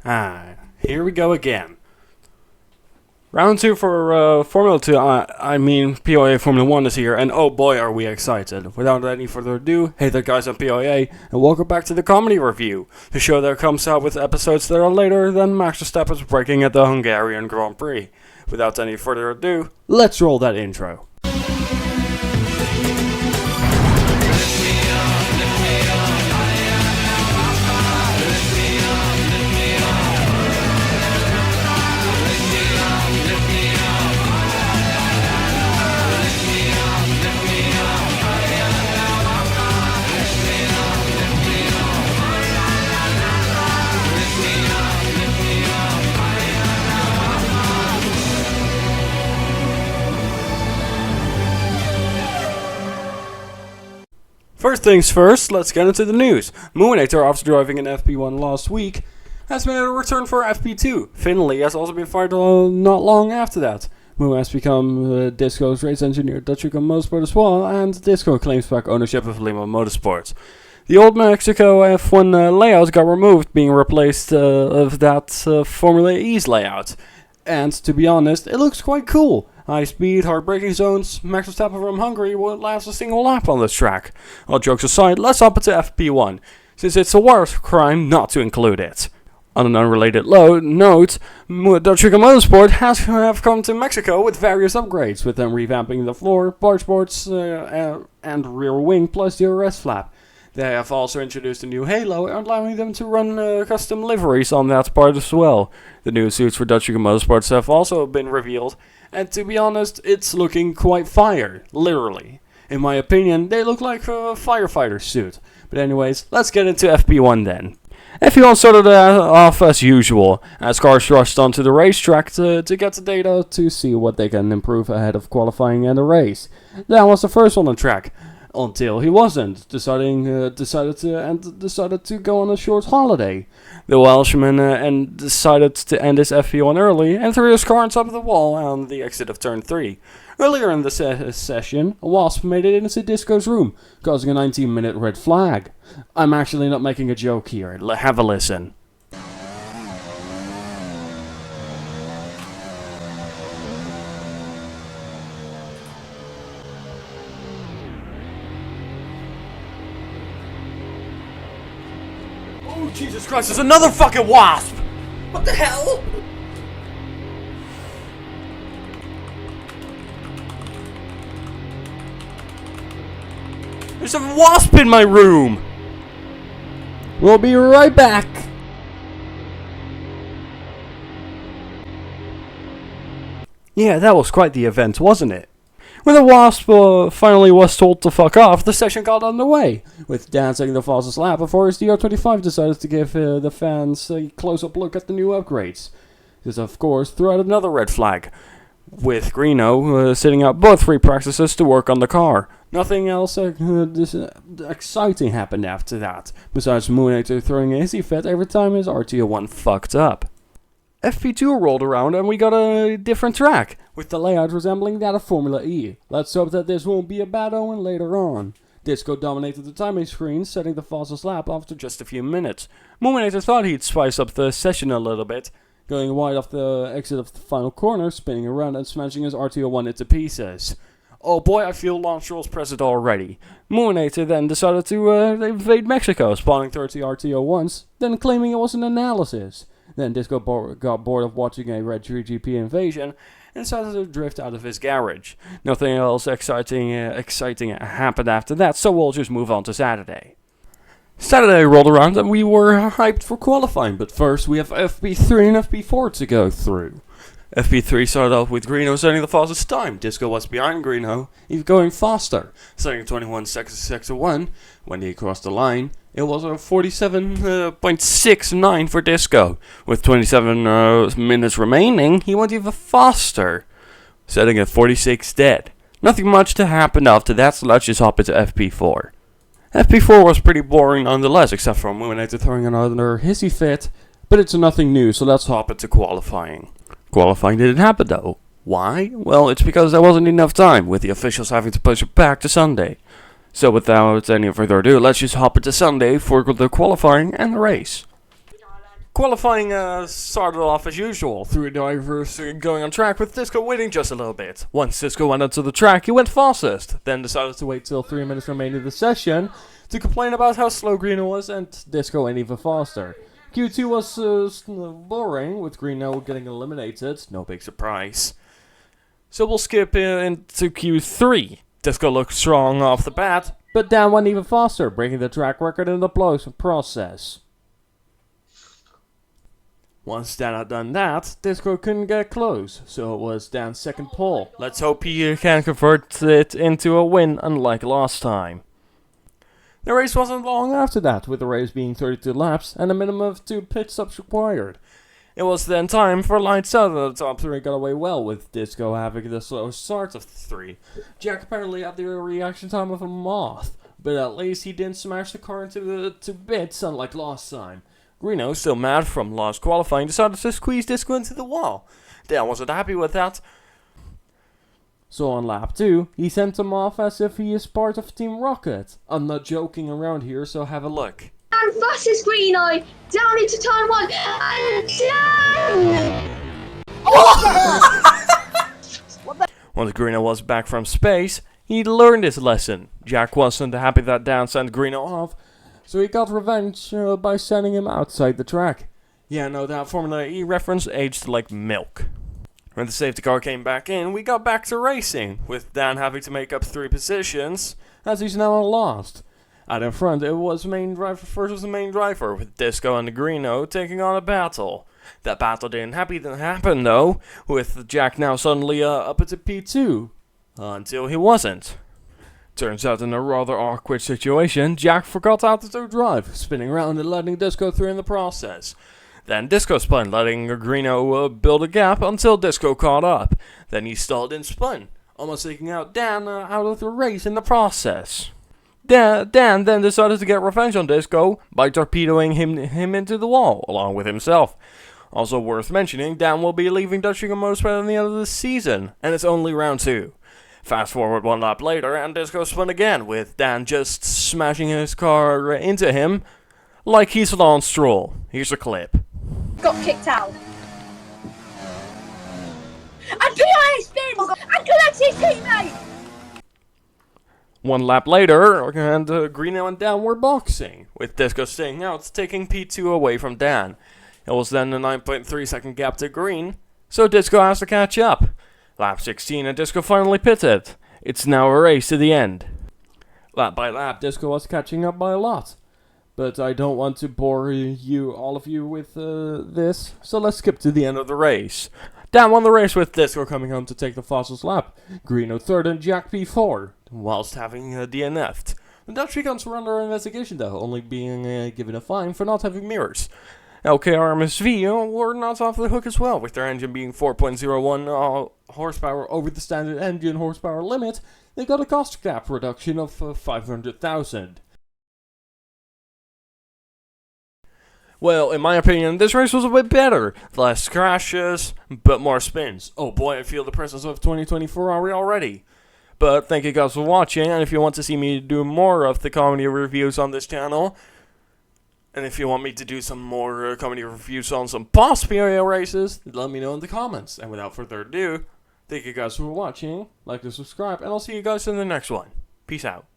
Here we go again. Round 2 for Formula 2, PIA Formula 1 is here, and oh boy are we excited. Without any further ado, hey there guys, I'm PIA, and welcome back to the Comedy Review, the show that comes out with episodes that are later than Max Verstappen's braking at the Hungarian Grand Prix. Without any further ado, let's roll that intro. First things first, let's get into the news. Moonator, after driving in FP1 last week, has made a return for FP2. Finley has also been fired not long after that. Moo has become Disco's race engineer at Dutch Motorsport as well, and Disco claims back ownership of Lima Motorsports. The old Mexico F1 layout got removed, being replaced of that Formula E's layout. And to be honest, it looks quite cool. High speed, hard braking zones. Max Verstappen from Hungary won't last a single lap on this track. All jokes aside, let's hop into FP1, since it's a war crime not to include it. On an unrelated note, Dutch Motorsport have come to Mexico with various upgrades, with them revamping the floor, barge boards, and rear wing, plus the DRS flap. They have also introduced a new halo, allowing them to run custom liveries on that part as well. The new suits for Dutch Motorsports have also been revealed, and to be honest, it's looking quite fire, literally. In my opinion, they look like a firefighter suit. But anyways, let's get into FP1 then. FP1 started off as usual, as cars rushed onto the racetrack to get the data to see what they can improve ahead of qualifying and the race. That was the first on the track. Until he wasn't, decided to go on a short holiday. The Welshman decided to end his FP1 early and threw his car on top of the wall on the exit of turn 3. Earlier in the session, a wasp made it into Disco's room, causing a 19-minute red flag. I'm actually not making a joke here. Have a listen. Oh, Jesus Christ, there's another fucking wasp! What the hell? There's a wasp in my room! We'll be right back! Yeah, that was quite the event, wasn't it? When the wasp finally was told to fuck off, the session got underway, with Dan taking the fastest lap before his DR25 decided to give the fans a close-up look at the new upgrades. This, of course, threw out another red flag, with Greeno sitting out both free practices to work on the car. Nothing else exciting happened after that, besides Moonator throwing a hissy fit every time his RTO1 fucked up. FP2 rolled around and we got a different track, with the layout resembling that of Formula E. Let's hope that this won't be a bad omen later on. Disco dominated the timing screen, setting the fastest lap after just a few minutes. Moonator thought he'd spice up the session a little bit, going wide off the exit of the final corner, spinning around and smashing his RTO1 into pieces. Oh boy, I feel launch rules present already. Moonator then decided to invade Mexico, spawning 30 RTO1s, then claiming it was an analysis. Then Disco got bored of watching a Red 3GP invasion and decided to drift out of his garage. Nothing else exciting happened after that, so we'll just move on to Saturday. Saturday rolled around and we were hyped for qualifying, but first we have FP3 and FP4 to go through. FP3 started off with Greeno setting the fastest time. Disco was behind Greeno, even going faster, setting 21 seconds to 1. When he crossed the line, it was a 47.69 for Disco. With 27 minutes remaining, he went even faster, setting at 46 dead. Nothing much to happen after that, so let's just hop into FP4. FP4 was pretty boring nonetheless, except for Moonator throwing another hissy fit, but it's nothing new, so let's hop into qualifying. Qualifying didn't happen though. Why? Well, it's because there wasn't enough time, with the officials having to push it back to Sunday. So without any further ado, let's just hop into Sunday for the qualifying and the race. Qualifying started off as usual, three drivers going on track with Disco waiting just a little bit. Once Disco went onto the track, he went fastest, then decided to wait till 3 minutes remained in the session to complain about how slow Greeno was, and Disco went even faster. Q2 was boring, with Greeno getting eliminated, no big surprise. So we'll skip into Q3. Disco looked strong off the bat, but Dan went even faster, breaking the track record in the process. Once Dan had done that, Disco couldn't get close, so it was Dan's second pole. Let's hope he can convert it into a win, unlike last time. The race wasn't long after that, with the race being 32 laps and a minimum of 2 pit stops required. It was then time for lights out, and the top 3 got away well, with Disco having the slowest start of the 3. Jack apparently had the reaction time of a moth, but at least he didn't smash the car into bits, unlike last time. Greeno, still mad from last qualifying, decided to squeeze Disco into the wall. Dan wasn't happy with that. So on lap 2, he sent him off as if he is part of Team Rocket. I'm not joking around here, so have a look. And fastest Greeno, down into turn 1, and down! Once Greeno was back from space, he learned his lesson. Jack wasn't happy that Dan sent Greeno off, so he got revenge by sending him outside the track. Yeah, no, that Formula E reference aged like milk. When the safety car came back in, we got back to racing, with Dan having to make up 3 positions, as he's now lost. Out in front, it was main driver versus the main driver, with Disco and Greeno taking on a battle. That battle didn't happen though, with Jack now suddenly up into P2, until he wasn't. Turns out in a rather awkward situation, Jack forgot how to drive, spinning around and letting Disco through in the process. Then Disco spun, letting Greeno build a gap until Disco caught up. Then he stalled and spun, almost taking out Dan out of the race in the process. Dan then decided to get revenge on Disco by torpedoing him into the wall, along with himself. Also worth mentioning, Dan will be leaving Dutch Eagle Motorsport at the end of the season, and it's only round 2. Fast forward 1 lap later, and Disco spun again, with Dan just smashing his car into him like he's Lance Stroll. Here's a clip. Got kicked out. And PIA spins and collects his teammate! 1 lap later, and Greeno and Dan were boxing, with Disco staying out, taking P2 away from Dan. It was then a 9.3 second gap to Green, so Disco has to catch up. Lap 16 and Disco finally pitted. It's now a race to the end. Lap by lap, Disco was catching up by a lot. But I don't want to bore all of you with this, so let's skip to the end of the race. Dan won the race with Disco coming home to take the fastest lap. Greeno 3rd and Jack P4, whilst having DNF'd. The Dutch Recons were under investigation though, only being given a fine for not having mirrors. LKR MSV were not off the hook as well, with their engine being 4.01 horsepower over the standard engine horsepower limit. They got a cost cap reduction of 500,000. Well, in my opinion, this race was a bit better. Less crashes, but more spins. Oh boy, I feel the presence of 2020 Ferrari already. But thank you guys for watching, and if you want to see me do more of the comedy reviews on this channel, and if you want me to do some more comedy reviews on some past PIA races, let me know in the comments. And without further ado, thank you guys for watching, like and subscribe, and I'll see you guys in the next one. Peace out.